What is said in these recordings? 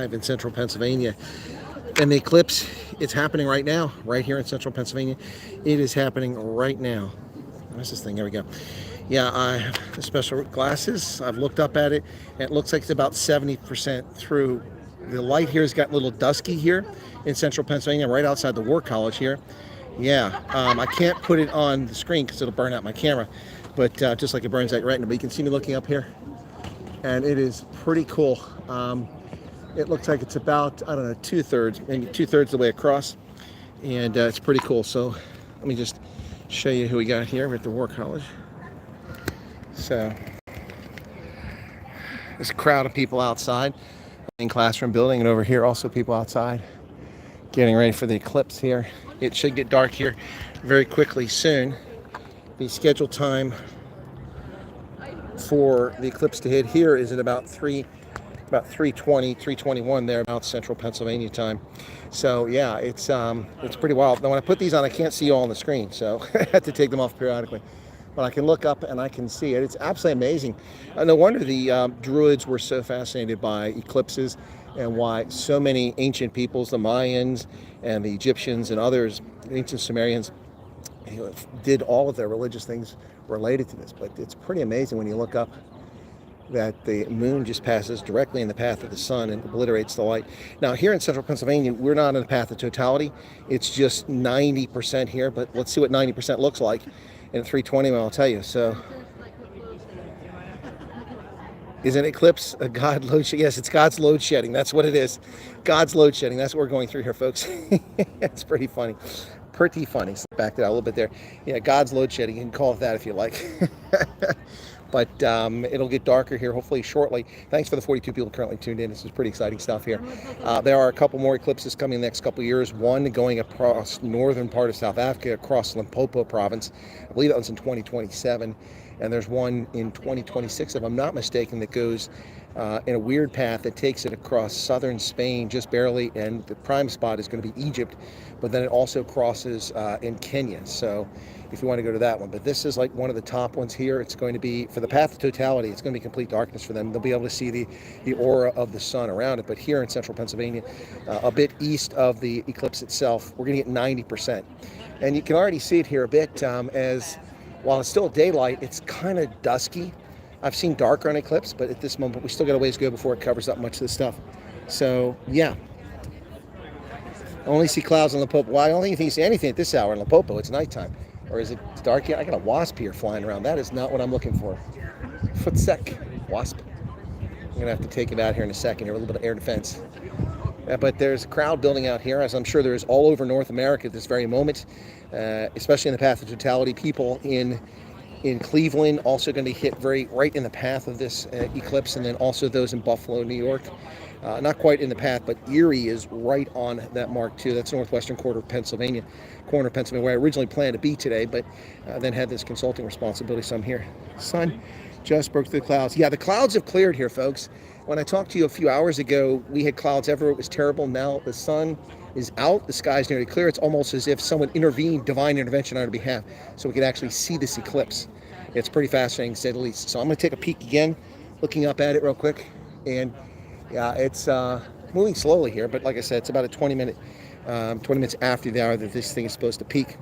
in central Pennsylvania. And the eclipse, it's happening right now, right here in central Pennsylvania. It is happening right now. Where's this thing? There we go. Yeah, I have the special glasses. I've looked up at it, and it looks like it's about 70% through. The light here has gotten a little dusky here in central Pennsylvania, right outside the War College here. Yeah, I can't put it on the screen because it'll burn out my camera, but just like it burns out your retina. But you can see me looking up here, and it is pretty cool. It looks like it's about, I don't know, maybe two-thirds the way across, and it's pretty cool. So let me just show you who we got here. We're at the War College. So there's a crowd of people outside in classroom building, and over here also people outside getting ready for the eclipse here. It should get dark here very quickly soon. The scheduled time for the eclipse to hit here is at about 3:20, 3:21 there, about central Pennsylvania time. So yeah, it's pretty wild. Now when I put these on, I can't see you all on the screen, so I have to take them off periodically. But I can look up and I can see it. It's absolutely amazing. No wonder the Druids were so fascinated by eclipses, and why so many ancient peoples, the Mayans and the Egyptians and others, ancient Sumerians, did all of their religious things related to this. But it's pretty amazing when you look up that the moon just passes directly in the path of the sun and obliterates the light. Now here in central Pennsylvania, we're not in the path of totality. It's just 90% here, but let's see what 90% looks like. And 3:20, I'll tell you. So, is an eclipse a God load shedding? Yes, it's God's load shedding. That's what it is. God's load shedding. That's what we're going through here, folks. It's pretty funny. Pretty funny. So back that out a little bit there. Yeah, God's load shedding. You can call it that if you like. But it'll get darker here hopefully shortly. Thanks for the 42 people currently tuned in. This is pretty exciting stuff here. There are a couple more eclipses coming in the next couple of years. One going across northern part of South Africa, across Limpopo province. I believe that one's in 2027. And there's one in 2026, if I'm not mistaken, that goes in a weird path that takes it across southern Spain just barely. And the prime spot is going to be Egypt. But then it also crosses in Kenya. So if you want to go to that one. But this is like one of the top ones here. It's going to be, for the path of totality, it's going to be complete darkness for them. They'll be able to see the aura of the sun around it. But here in central Pennsylvania, a bit east of the eclipse itself, we're going to get 90%. And you can already see it here a bit as, while it's still daylight, it's kind of dusky. I've seen darker on eclipse, but at this moment, we still got a ways to go before it covers up much of this stuff. So, yeah. I only see clouds on Limpopo. Well, I don't think you can see anything at this hour in Limpopo. It's nighttime. Or is it dark yet? I got a wasp here flying around. That is not what I'm looking for. Footsec wasp. I'm going to have to take it out here in a second. Here, a little bit of air defense. But there's a crowd building out here, as I'm sure there is all over North America at this very moment, especially in the path of totality. People in Cleveland also going to be hit right in the path of this eclipse, and then also those in Buffalo, New York. Not quite in the path, but Erie is right on that mark too. That's northwestern corner of Pennsylvania, where I originally planned to be today, but then had this consulting responsibility, so I'm here. Sun just broke through the clouds. Yeah, the clouds have cleared here, folks. When I talked to you a few hours ago, we had clouds everywhere. It was terrible. Now the sun is out. The sky's nearly clear. It's almost as if someone intervened, divine intervention on our behalf, so we could actually see this eclipse. It's pretty fascinating, to say the least. So I'm going to take a peek again, looking up at it real quick. And yeah, it's moving slowly here, but like I said, it's about a 20 minutes after the hour that this thing is supposed to peak.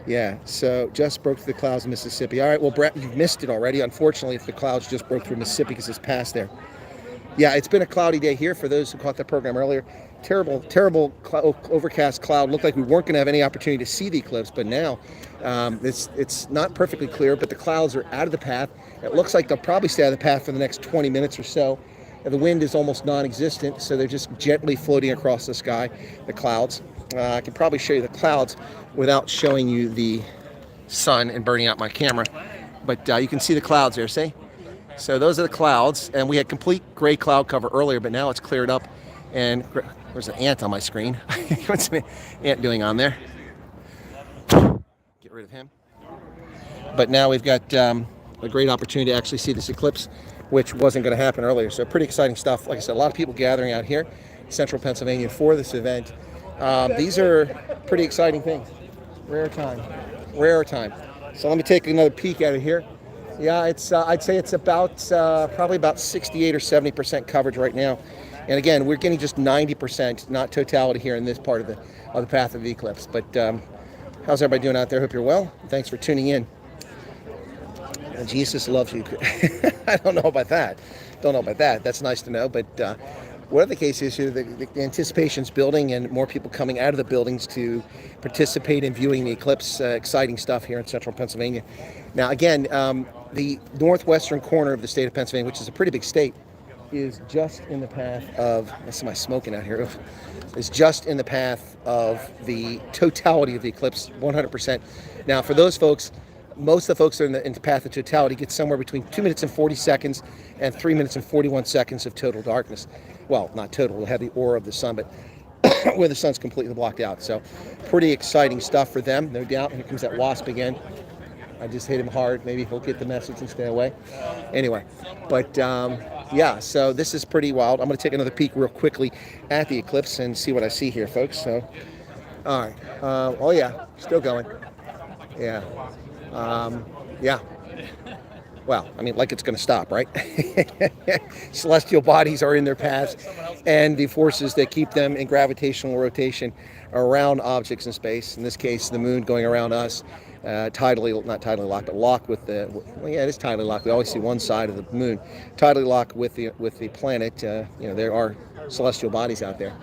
Yeah, so just broke through the clouds in Mississippi. All right, well, Brett, you've missed it already. Unfortunately, if the clouds just broke through Mississippi because it's past there. Yeah, it's been a cloudy day here for those who caught that program earlier. Terrible overcast cloud. Looked like we weren't going to have any opportunity to see the eclipse, but now it's not perfectly clear, but the clouds are out of the path. It looks like they'll probably stay out of the path for the next 20 minutes or so. The wind is almost non-existent, so they're just gently floating across the sky, the clouds. I can probably show you the clouds without showing you the sun and burning out my camera. But you can see the clouds there, see? So those are the clouds, and we had complete gray cloud cover earlier, but now it's cleared up. And there's an ant on my screen. What's an ant doing on there? Get rid of him. But now we've got a great opportunity to actually see this eclipse, which wasn't going to happen earlier. So pretty exciting stuff. Like I said, a lot of people gathering out here in central Pennsylvania for this event. These are pretty exciting things. Rare time. So let me take another peek at it here. Yeah, it's I'd say it's about probably about 68 or 70% coverage right now. And again, we're getting just 90%, not totality here in this part of the path of the eclipse. But how's everybody doing out there? Hope you're well. Thanks for tuning in. Jesus loves you. I don't know about that. That's nice to know. But whatever the case is here, the anticipation's building and more people coming out of the buildings to participate in viewing the eclipse. Exciting stuff here in central Pennsylvania. Now, again, the northwestern corner of the state of Pennsylvania, which is a pretty big state, is just in the path of, somebody smoking out here, is just in the path of the totality of the eclipse, 100%. Now, for those folks, most of the folks that are in the path of totality get somewhere between 2 minutes and 40 seconds and 3 minutes and 41 seconds of total darkness. Well, not total, we'll have the aura of the sun, but where the sun's completely blocked out. So pretty exciting stuff for them, no doubt. Here comes that wasp again. I just hit him hard. Maybe he'll get the message and stay away. Anyway, but yeah, so this is pretty wild. I'm going to take another peek real quickly at the eclipse and see what I see here, folks. So, all right. Oh, yeah, still going. Yeah. Yeah. Well, I mean, like it's going to stop, right? Celestial bodies are in their paths, and the forces that keep them in gravitational rotation around objects in space, in this case, the moon going around us, not tidally locked, but locked with the, well, yeah, it is tidally locked. We always see one side of the moon. Tidally locked with the planet. There are celestial bodies out there.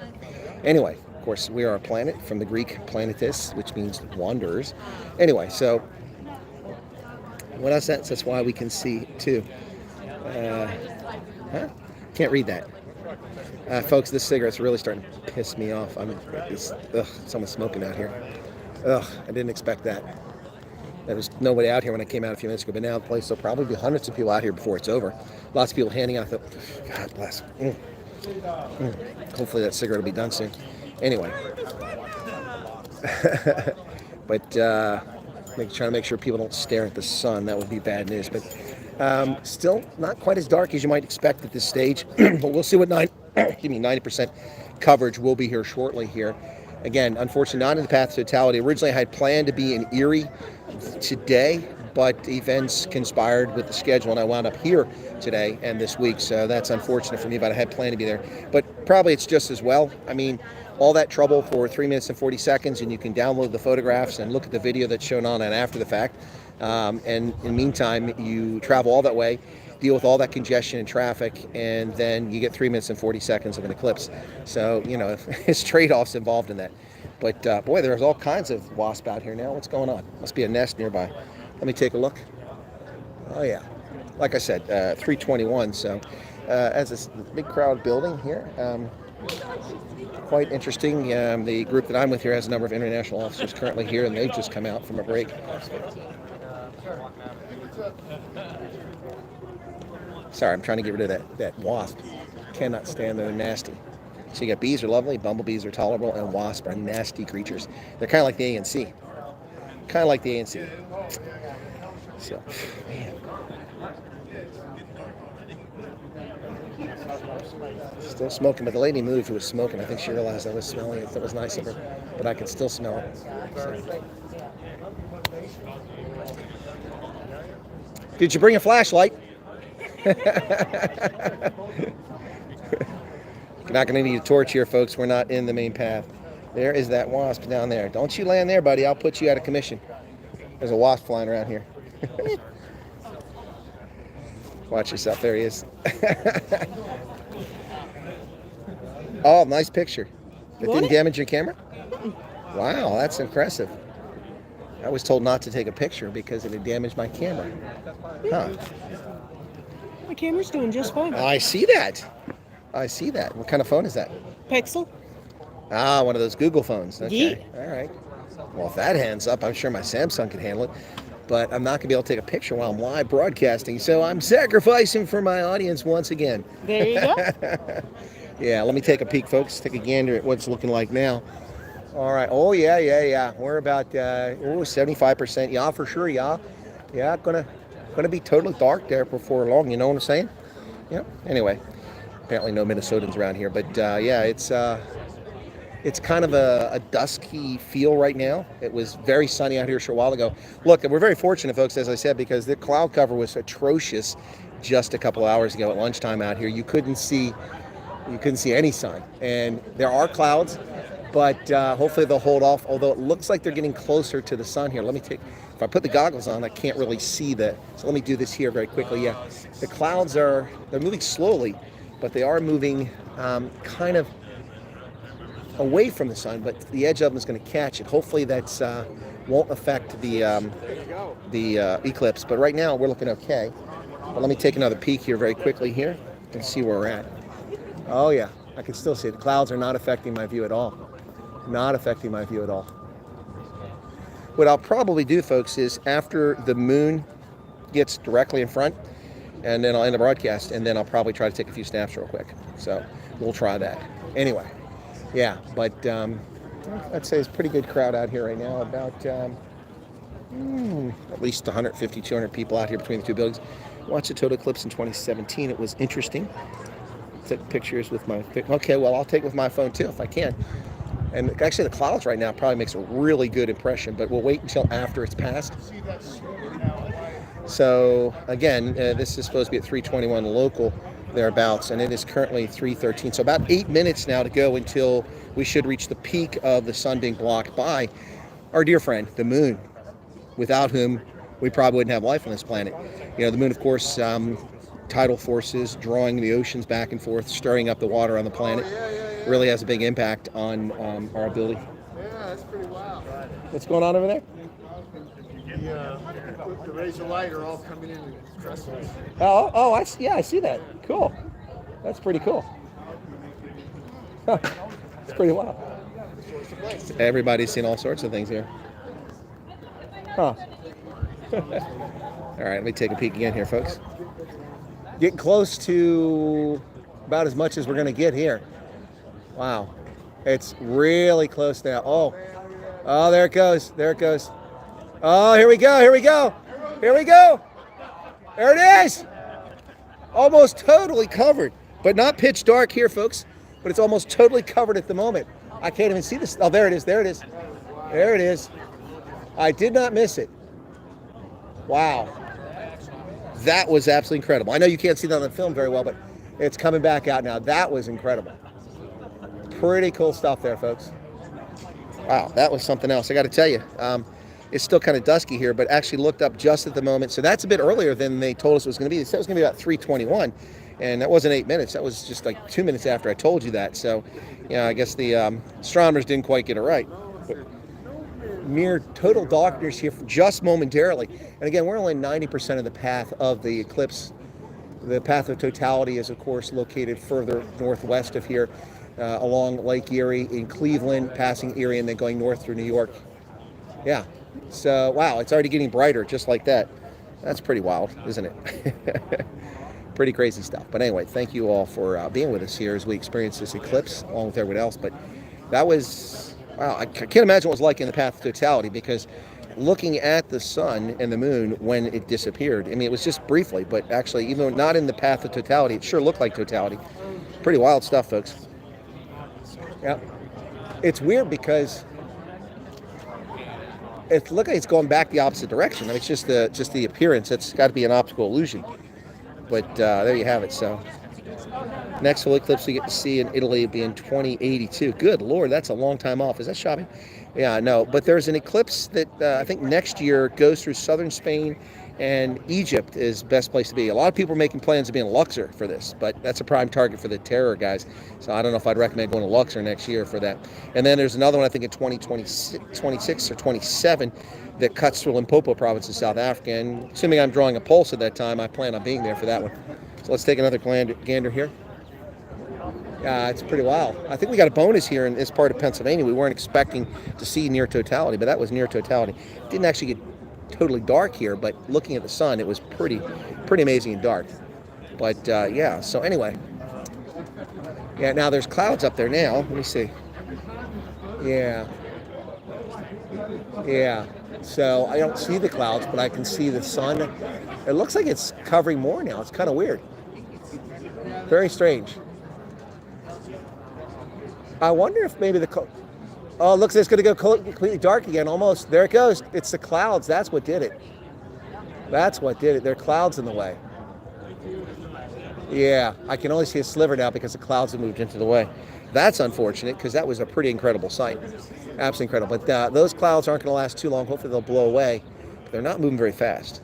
Anyway, of course, we are a planet from the Greek planetus, which means wanderers. Anyway, so what else? That's why we can see too. Can't read that. Folks, this cigarette's really starting to piss me off. Someone's smoking out here. Ugh, I didn't expect that. There was nobody out here when I came out a few minutes ago, but now the place will probably be hundreds of people out here before it's over. Lots of people handing out the, God bless. Hopefully that cigarette will be done soon. Anyway. But trying to make sure people don't stare at the sun. That would be bad news. But still not quite as dark as you might expect at this stage. But we'll see what 90% coverage will be here shortly here. Again, unfortunately, not in the path to totality. Originally, I had planned to be in Erie today, but events conspired with the schedule, and I wound up here today and this week. So that's unfortunate for me, but I had planned to be there. But probably it's just as well. I mean, all that trouble for 3 minutes and 40 seconds, and you can download the photographs and look at the video that's shown on and after the fact. And in the meantime, you travel all that way, deal with all that congestion and traffic, and then you get 3 minutes and 40 seconds of an eclipse. So, it's trade-offs involved in that. But boy, there's all kinds of wasp out here now. What's going on? Must be a nest nearby. Let me take a look. Oh yeah, like I said, 3:21. So as this big crowd building here, quite interesting. The group that I'm with here has a number of international officers currently here, and they've just come out from a break. Sorry, I'm trying to get rid of that wasp. Cannot stand them, they're nasty. So you got bees are lovely, bumblebees are tolerable, and wasps are nasty creatures. They're kind of like the ANC. So, man. Still smoking, but the lady moved who was smoking. I think she realized I was smelling it. That was nice of her, but I could still smell it. So. Did you bring a flashlight? You're not going to need a torch here, folks. We're not in the main path. There is that wasp down there. Don't you land there, buddy. I'll put you out of commission. There's a wasp flying around here. Watch yourself. There he is. Oh, nice picture. It didn't damage your camera? Wow, that's impressive. I was told not to take a picture because it had damaged my camera. Huh. My camera's doing just fine. I see that. What kind of phone is that? Pixel. Ah, one of those Google phones. Okay. Yeah. All right. Well, if that hands up, I'm sure my Samsung can handle it. But I'm not going to be able to take a picture while I'm live broadcasting. So I'm sacrificing for my audience once again. There you go. Yeah, let me take a peek, folks. Take a gander at what it's looking like now. All right. Oh, yeah. We're about 75%. Yeah, for sure. Yeah, gonna be totally dark there before long. You know what I'm saying? Yeah. Anyway, apparently no Minnesotans around here, but yeah, it's kind of a dusky feel right now. It was very sunny out here a short while ago. Look, we're very fortunate, folks, as I said, because the cloud cover was atrocious just a couple hours ago at lunchtime out here. You couldn't see You couldn't see any sun. And there are clouds, but hopefully they'll hold off, although it looks like they're getting closer to the sun here. Let me take, if I put the goggles on, I can't really see so let me do this here very quickly. Yeah, the clouds they're moving slowly, but they are moving kind of away from the sun, but the edge of them is going to catch it. Hopefully that's won't affect the eclipse, but right now we're looking okay. But let me take another peek here very quickly here and see where we're at. Oh yeah, I can still see it. The clouds are not affecting my view at all. Not affecting my view at all. What I'll probably do, folks, is after the moon gets directly in front, and then I'll end the broadcast, and then I'll probably try to take a few snaps real quick. So we'll try that. Anyway, yeah, but I'd say it's a pretty good crowd out here right now. About at least 150, 200 people out here between the two buildings. Watched the total eclipse in 2017. It was interesting. Took pictures with my, okay, well, I'll take it with my phone too if I can. And actually the clouds right now probably makes a really good impression, but we'll wait until after it's passed. So again, this is supposed to be at 3:21 local, thereabouts, and it is currently 3:13. So about 8 minutes now to go until we should reach the peak of the sun being blocked by our dear friend, the moon, without whom we probably wouldn't have life on this planet. You know, the moon, of course, tidal forces drawing the oceans back and forth, stirring up the water on the planet, really has a big impact on our ability. Yeah, that's pretty wild. What's going on over there? The rays of light are all coming in crystals. Oh, I see that. Cool. That's pretty cool. Huh. It's pretty wild. Everybody's seen all sorts of things here. Huh. All right, let me take a peek again here, folks. Getting close to about as much as we're going to get here. Wow. It's really close now. Oh, there it goes. There it goes. Oh, here we go. Here we go. Here we go. There it is. Almost totally covered, but not pitch dark here, folks. But it's almost totally covered at the moment. I can't even see this. Oh, there it is. There it is. There it is. I did not miss it. Wow. That was absolutely incredible. I know you can't see that on the film very well, but it's coming back out now. That was incredible. Pretty cool stuff there, folks. Wow, that was something else. I got to tell you, it's still kind of dusky here, but actually looked up just at the moment. So that's a bit earlier than they told us it was going to be. They said it was going to be about 3:21, and that wasn't 8 minutes. That was just like 2 minutes after I told you that. So, yeah, I guess the astronomers didn't quite get it right. But mere total darkness here just momentarily. And again, we're only 90% of the path of the eclipse. The path of totality is, of course, located further northwest of here, along Lake Erie in Cleveland, passing Erie, and then going north through New York. Yeah. So, wow, it's already getting brighter just like that. That's pretty wild, isn't it? Pretty crazy stuff. But anyway, thank you all for being with us here as we experience this eclipse along with everyone else. But that was, wow, I can't imagine what it was like in the path of totality, because looking at the sun and the moon when it disappeared, I mean, it was just briefly, but actually, even though not in the path of totality, it sure looked like totality. Pretty wild stuff, folks. Yeah. It's weird because it looks like it's going back the opposite direction. I mean, it's just the appearance. It's got to be an optical illusion. But there you have it. So next full eclipse we get to see in Italy will be in 2082. Good Lord, that's a long time off. Is that shopping? Yeah, no. But there's an eclipse that I think next year goes through southern Spain, and Egypt is best place to be. A lot of people are making plans to be in Luxor for this, but that's a prime target for the terror guys. So I don't know if I'd recommend going to Luxor next year for that. And then there's another one, I think in 2026 or 27, that cuts through Limpopo province in South Africa. And assuming I'm drawing a pulse at that time, I plan on being there for that one. So let's take another gander here. It's pretty wild. I think we got a bonus here in this part of Pennsylvania. We weren't expecting to see near totality, but that was near totality. Didn't actually get totally dark here, but looking at the sun, it was pretty amazing and dark. But yeah, so anyway. Yeah, now there's clouds up there now. Let me see. Yeah. Yeah. So I don't see the clouds, but I can see the sun. It looks like it's covering more now. It's kind of weird. Very strange. I wonder if maybe oh, it looks like it's going to go completely dark again, almost. There it goes. It's the clouds. That's what did it. That's what did it. There are clouds in the way. Yeah, I can only see a sliver now because the clouds have moved into the way. That's unfortunate because that was a pretty incredible sight. Absolutely incredible. But those clouds aren't going to last too long. Hopefully they'll blow away. They're not moving very fast.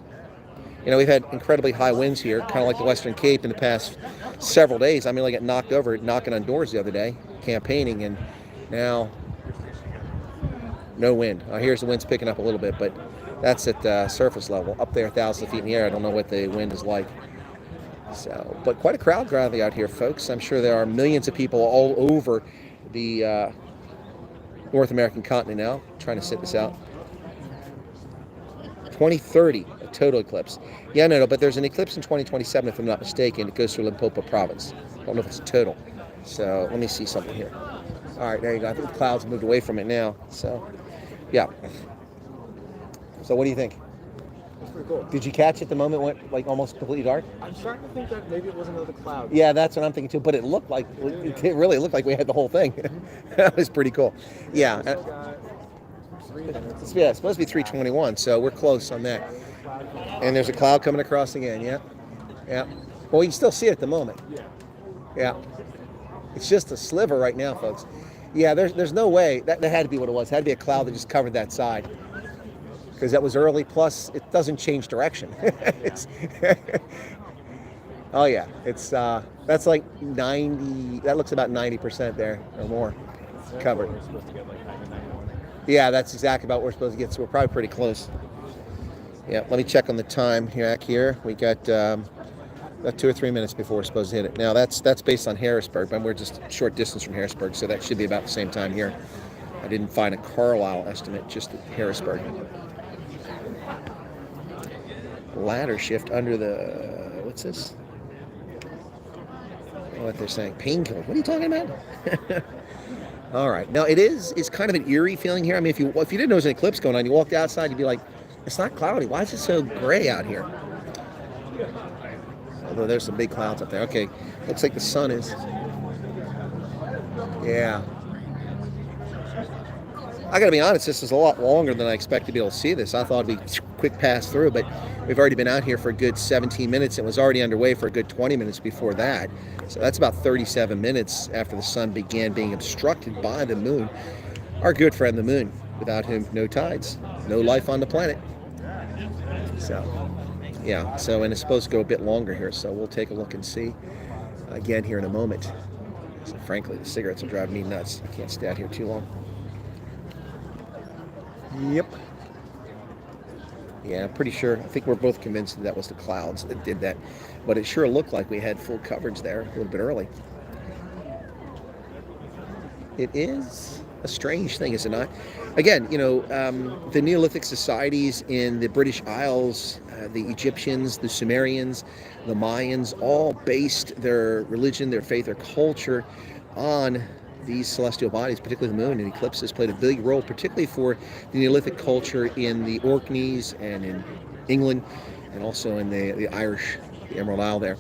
You know, we've had incredibly high winds here, kind of like the Western Cape in the past several days. I mean, I got knocked over knocking on doors the other day, campaigning, and now no wind. Here's the wind's picking up a little bit, but that's at surface level. Up there, 1,000 feet in the air, I don't know what the wind is like. So, but quite a crowd gathering out here, folks. I'm sure there are millions of people all over the North American continent now trying to sit this out. 2030, a total eclipse. Yeah, no, but there's an eclipse in 2027, if I'm not mistaken. It goes through Limpopo province. I don't know if it's a total. So let me see something here. All right, there you go. I think the clouds have moved away from it now. So, yeah. So what do you think? That's pretty cool. Did you catch it the moment it went like almost completely dark? I'm starting to think that maybe it was another cloud. Yeah, that's what I'm thinking too. But it looked like, it really looked like we had the whole thing. That was pretty cool. Yeah. Yeah, it's supposed to be 321, so we're close on that. And there's a cloud coming across again, yeah. Yeah. Well, you can still see it at the moment. Yeah. It's just a sliver right now, folks. Yeah, there's no way. That had to be what it was. It had to be a cloud that just covered that side. Because that was early, plus it doesn't change direction. Oh yeah, it's that's like 90, that looks about 90% there or more covered. Yeah, that's exactly about what we're supposed to get, so we're probably pretty close. Yeah, let me check on the time here. We got about 2 or 3 minutes before we're supposed to hit it. Now that's based on Harrisburg, but we're just a short distance from Harrisburg, so that should be about the same time here. I didn't find a Carlisle estimate, just at Harrisburg. Ladder shift under the, what's this? What they're saying, painkiller. What are you talking about? All right, now it's kind of an eerie feeling here. I mean, if you didn't know there was an eclipse going on, you walked outside, you'd be like, it's not cloudy. Why is it so gray out here? Although there's some big clouds up there. Okay, looks like the sun is. Yeah. I gotta be honest, this is a lot longer than I expected to be able to see this. I thought it'd be quick pass through, but we've already been out here for a good 17 minutes. It was already underway for a good 20 minutes before that. So that's about 37 minutes after the sun began being obstructed by the moon. Our good friend the moon, without whom no tides, no life on the planet. So, yeah, so, and it's supposed to go a bit longer here, so we'll take a look and see again here in a moment. So frankly, the cigarettes are driving me nuts. I can't stay out here too long. Yep. Yeah, I'm pretty sure. I think we're both convinced that was the clouds that did that. But it sure looked like we had full coverage there a little bit early. It is a strange thing, is it not? Again, you know, the Neolithic societies in the British Isles, the Egyptians, the Sumerians, the Mayans, all based their religion, their faith, their culture on these celestial bodies, particularly the moon, and eclipses played a big role, particularly for the Neolithic culture in the Orkneys and in England, and also in the Irish, the Emerald Isle there.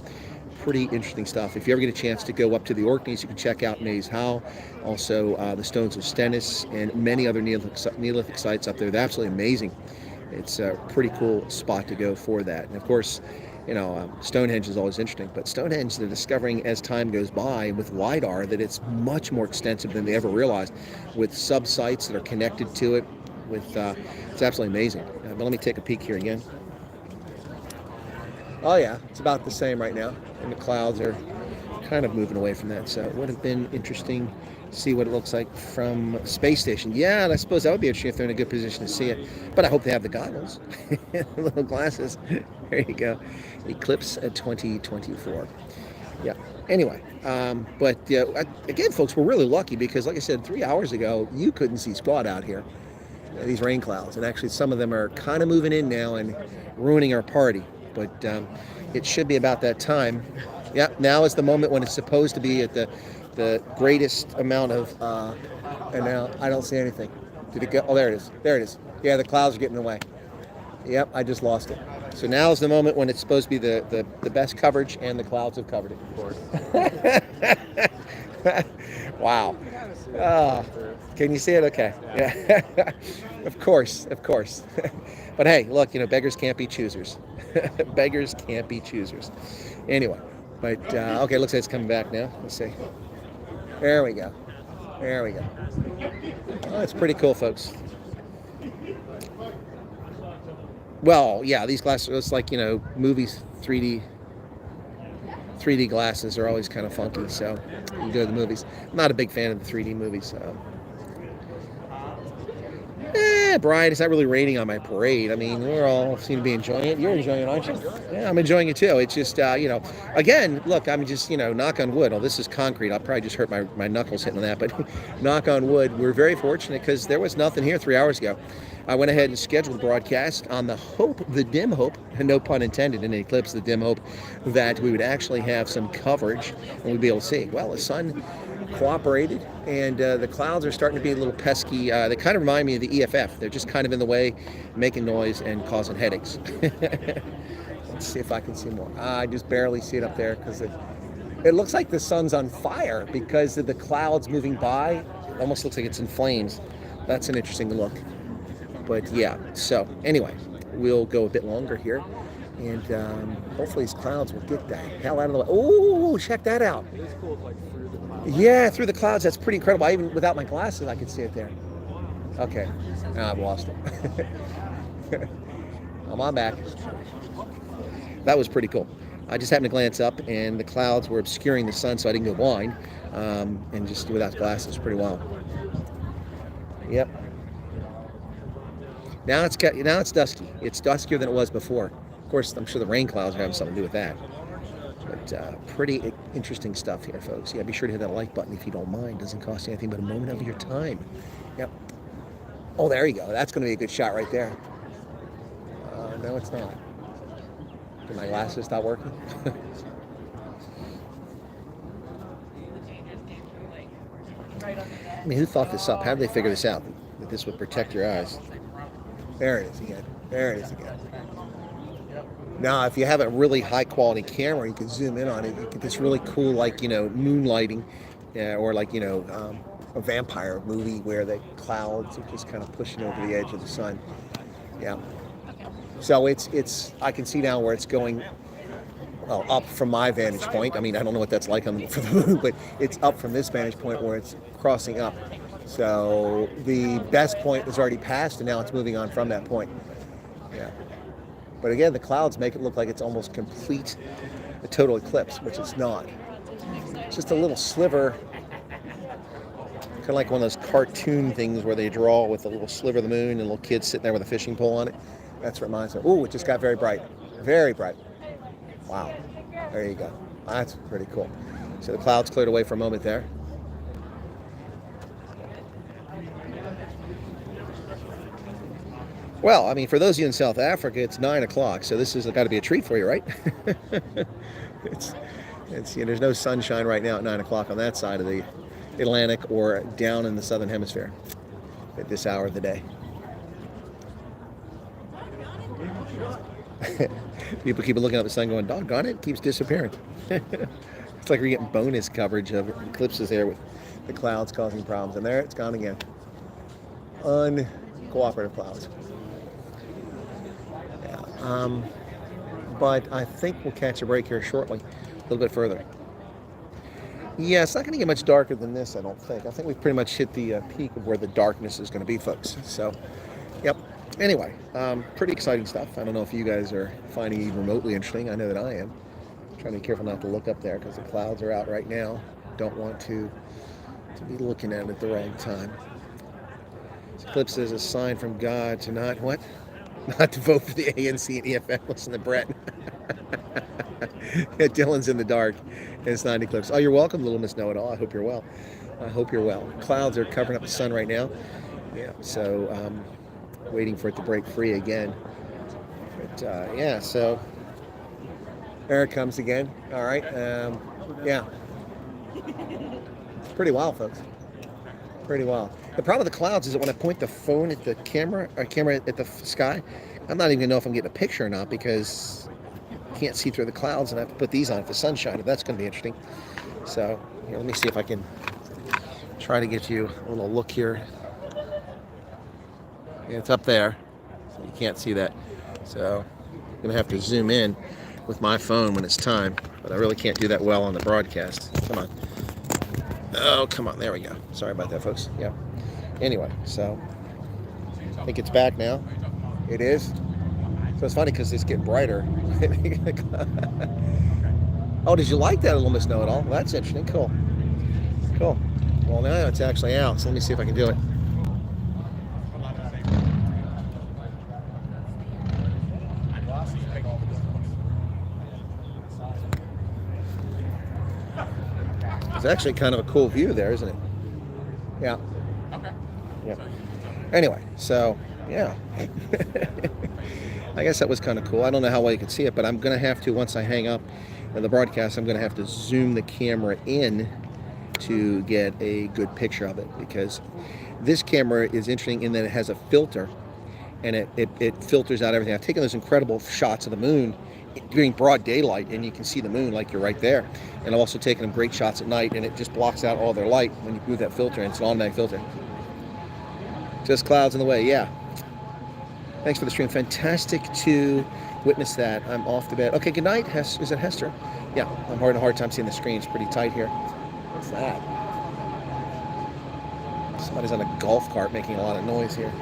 Pretty interesting stuff. If you ever get a chance to go up to the Orkneys, you can check out Maze Howe, also the Stones of Stennis, and many other Neolithic sites up there. They're absolutely amazing. It's a pretty cool spot to go for that. And of course, you know, Stonehenge is always interesting, but Stonehenge, they're discovering as time goes by with LiDAR that it's much more extensive than they ever realized, with sub-sites that are connected to it. It's absolutely amazing. But let me take a peek here again. Oh yeah, it's about the same right now, and the clouds are kind of moving away from that, so it would have been interesting to see what it looks like from space station. Yeah, and I suppose that would be interesting if they're in a good position to see it, but I hope they have the goggles, little glasses. There you go. Eclipse 2024. Yeah. Anyway, but yeah, again, folks, we're really lucky because, like I said, 3 hours ago, you couldn't see squat out here. These rain clouds, and actually some of them are kind of moving in now and ruining our party. But it should be about that time. Yeah, now is the moment when it's supposed to be at the greatest amount of, and now I don't see anything. Did it go? Oh, there it is. There it is. Yeah, the clouds are getting away. Yep, I just lost it. So now is the moment when it's supposed to be the best coverage, and the clouds have covered it. Of course. Wow. Can you see it? Okay. Yeah. Of course. But hey, look, you know, beggars can't be choosers. Beggars can't be choosers. Anyway, But, okay, looks like it's coming back now. Let's see. There we go. There we go. Oh, it's pretty cool, folks. Well, yeah, these glasses, it's like, you know, movies, 3D glasses are always kind of funky, so you go to the movies. I'm not a big fan of the 3D movies, so. Brian, it's not really raining on my parade. I mean, we're all seem to be enjoying it. You're enjoying it, aren't you? Yeah, I'm enjoying it too. It's just, you know, again, look, I'm just, you know, knock on wood. Oh, this is concrete. I'll probably just hurt my knuckles hitting on that, but knock on wood. We're very fortunate because there was nothing here 3 hours ago. I went ahead and scheduled a broadcast on the dim hope, no pun intended in Eclipse, the dim hope that we would actually have some coverage and we'd be able to see. Well, the sun cooperated, and the clouds are starting to be a little pesky. They kind of remind me of the EFF. They're just kind of in the way, making noise and causing headaches. Let's see if I can see more. I just barely see it up there because it looks like the sun's on fire because of the clouds moving by. It almost looks like it's in flames. That's an interesting look. But yeah, so anyway, we'll go a bit longer here, and hopefully these clouds will get the hell out of the way. Oh, check that out. It is cool, like through the clouds. Yeah, through the clouds. That's pretty incredible. Even without my glasses, I can see it there. Okay, now I've lost it. I'm on back. That was pretty cool. I just happened to glance up, and the clouds were obscuring the sun, so I didn't go blind. And just without glasses, pretty wild. Yep. Now it's dusky. It's duskier than it was before. Of course, I'm sure the rain clouds are having something to do with that. But pretty interesting stuff here, folks. Yeah, be sure to hit that like button if you don't mind. Doesn't cost you anything but a moment of your time. Yep. Oh, there you go. That's going to be a good shot right there. No, it's not. Did my glasses stop working? I mean, who thought this up? How did they figure this out? That this would protect your eyes? There it is again. There it is again. Now, if you have a really high quality camera, you can zoom in on it. You get this really cool, like, you know, moonlighting, or like, you know, a vampire movie where the clouds are just kind of pushing over the edge of the sun. Yeah. So it's I can see now where it's going, well, up from my vantage point. I mean, I don't know what that's like for the moon, but it's up from this vantage point where it's crossing up. So the best point was already passed, and now it's moving on from that point. Yeah. But again, the clouds make it look like it's almost complete, a total eclipse, which it's not. It's just a little sliver, kind of like one of those cartoon things where they draw with a little sliver of the moon and little kids sitting there with a fishing pole on it. That's what it reminds me of. Ooh, it just got very bright. Very bright. Wow. There you go. That's pretty cool. So the clouds cleared away for a moment there. Well, I mean, for those of you in South Africa, it's 9 o'clock, so this has got to be a treat for you, right? it's you know, there's no sunshine right now at 9 o'clock on that side of the Atlantic or down in the Southern Hemisphere at this hour of the day. People keep looking at the sun going, doggone it keeps disappearing. It's like we're getting bonus coverage of eclipses there with the clouds causing problems. And there it's gone again. Uncooperative clouds. Yeah. But I think we'll catch a break here shortly, a little bit further. Yeah, it's not going to get much darker than this, I don't think. I think we've pretty much hit the peak of where the darkness is going to be, folks. So, yep. Anyway, pretty exciting stuff. I don't know if you guys are finding it remotely interesting. I know that I am. I'm trying to be careful not to look up there because the clouds are out right now. Don't want to be looking at it at the wrong time. This eclipse is a sign from God to not what? Not to vote for the ANC and EFF. Listen to Brett. Yeah, Dylan's in the dark, and it's not an eclipse. Oh, you're welcome, little Miss Know-It-All. I hope you're well. I hope you're well. Clouds are covering up the sun right now. Yeah, so waiting for it to break free again. But yeah, so there it comes again. All right. Yeah. It's pretty wild, folks. Pretty wild. The problem with the clouds is that when I point the phone at the camera, or camera at the sky, I'm not even gonna know if I'm getting a picture or not because I can't see through the clouds, and I have to put these on for sunshine. If that's gonna be interesting. So here, let me see if I can try to get you a little look here. Yeah, it's up there, so you can't see that. So I'm gonna have to zoom in with my phone when it's time. but I really can't do that well on the broadcast. Come on. Oh, come on. There we go. Sorry about that, folks. Yeah. Anyway, so I think it's back now. It is. So it's funny because it's getting brighter. Oh, did you like that little Miss Know-It-All? Well, that's interesting. Cool. Cool. Well, now it's actually out, so let me see if I can do it. It's actually kind of a cool view there, isn't it? Yeah. Okay. Yeah. Anyway, so, yeah. I guess that was kind of cool. I don't know how well you can see it, but I'm going to have to, once I hang up the broadcast, I'm going to have to zoom the camera in to get a good picture of it, because this camera is interesting in that it has a filter, and it filters out everything. I've taken those incredible shots of the moon during broad daylight, and you can see the moon like you're right there. And I've also taken them great shots at night, and it just blocks out all their light when you move that filter, and it's an automatic filter. Just clouds in the way, yeah. Thanks for the stream. Fantastic to witness that. I'm off to bed. Okay, good night. Is it Hester? Yeah, I'm having a hard time seeing the screen. It's pretty tight here. What's that? Somebody's on a golf cart making a lot of noise here.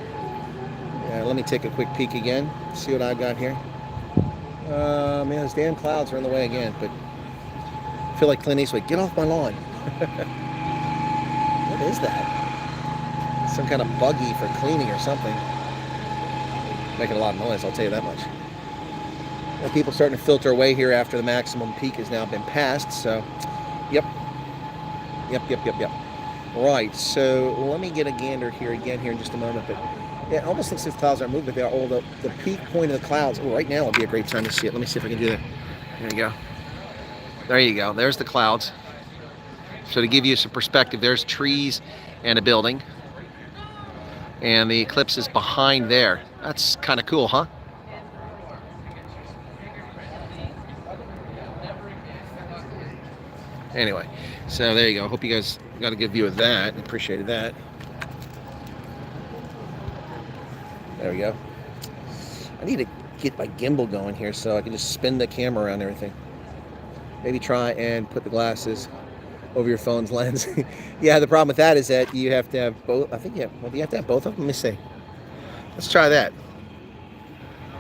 Yeah, let me take a quick peek again. See what I've got here. Man, those damn clouds are in the way again, but I feel like Clint Eastwood. Get off my lawn. What is that? Some kind of buggy for cleaning or something. Making a lot of noise, I'll tell you that much. And people starting to filter away here after the maximum peak has now been passed, so yep. Right, so let me get a gander here again here in just a moment, but yeah, it almost looks as if clouds are moving, but they're all the peak point of the clouds. Oh, right now would be a great time to see it. Let me see if I can do that. There you go. There you go. There's the clouds. So to give you some perspective, there's trees and a building. And the eclipse is behind there. That's kind of cool, huh? Anyway, so there you go. Hope you guys got a good view of that. Appreciated that. There we go. I need to get my gimbal going here so I can just spin the camera around everything. Maybe try and put the glasses over your phone's lens. Yeah, the problem with that is that you have to have both. I think you have to have both of them. Let me see. Let's try that.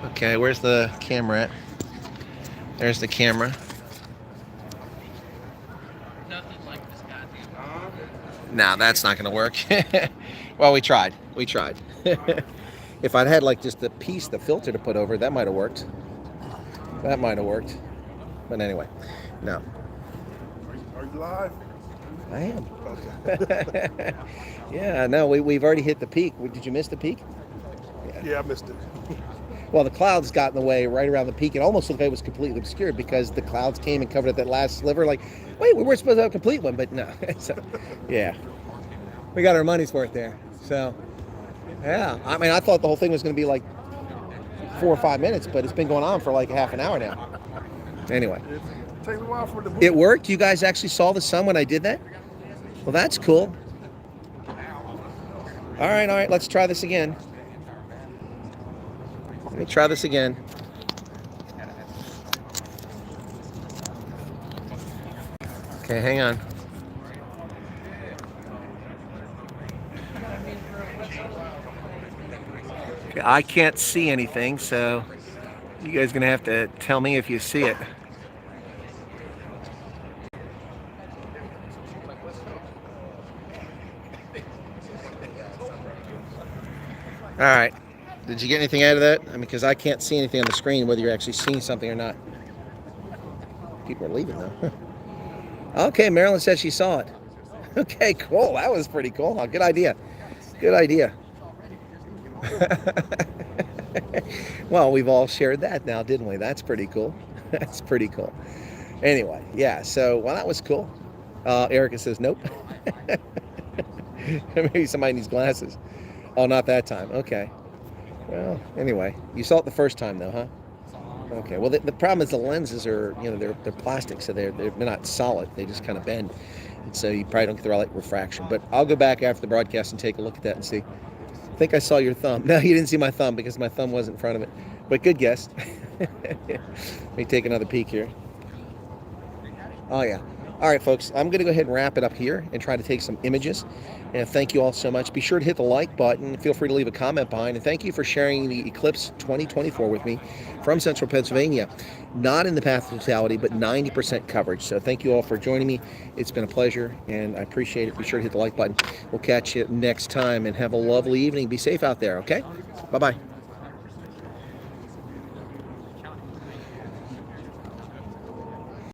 Okay, where's the camera at? There's the camera. Nah, that's not going to work. Well, we tried. If I'd had like just the filter to put over, that might have worked. That might have worked. But anyway, no. Are you live? I am. Okay. Yeah, no, we've already hit the peak. Did you miss the peak? Yeah, I missed it. Well, the clouds got in the way right around the peak. It almost looked like it was completely obscured because the clouds came and covered up that last sliver. Like, wait, we were supposed to have a complete one, but no. So, yeah, we got our money's worth there. So, yeah, I mean, I thought the whole thing was going to be like 4 or 5 minutes, but it's been going on for like half an hour now. Anyway, It takes a while for the it worked. You guys actually saw the sun when I did that? Well, that's cool. All right, let's try this again. Let me try this again. Okay, hang on. Okay, I can't see anything, so you guys are gonna have to tell me if you see it. All right. Did you get anything out of that? I mean, because I can't see anything on the screen, whether you're actually seeing something or not. People are leaving, though. Okay, Marilyn said she saw it. Okay, cool. That was pretty cool. Oh, good idea. Good idea. Well, we've all shared that now, didn't we? That's pretty cool. That's pretty cool. Anyway, yeah, so, well, that was cool. Erica says, nope. Maybe somebody needs glasses. Oh, not that time. Okay. Well, anyway, you saw it the first time, though, huh? Okay. Well, the problem is the lenses are, they're plastic, so they're not solid. They just kind of bend, and so you probably don't get the right refraction. But I'll go back after the broadcast and take a look at that and see. I think I saw your thumb. No, you didn't see my thumb because my thumb wasn't in front of it. But good guess. Let me take another peek here. Oh, yeah. All right, folks, I'm going to go ahead and wrap it up here and try to take some images. And thank you all so much. Be sure to hit the like button. Feel free to leave a comment behind. And thank you for sharing the Eclipse 2024 with me from Central Pennsylvania. Not in the path of totality, but 90% coverage. So thank you all for joining me. It's been a pleasure, and I appreciate it. Be sure to hit the like button. We'll catch you next time, and have a lovely evening. Be safe out there, okay? Bye-bye.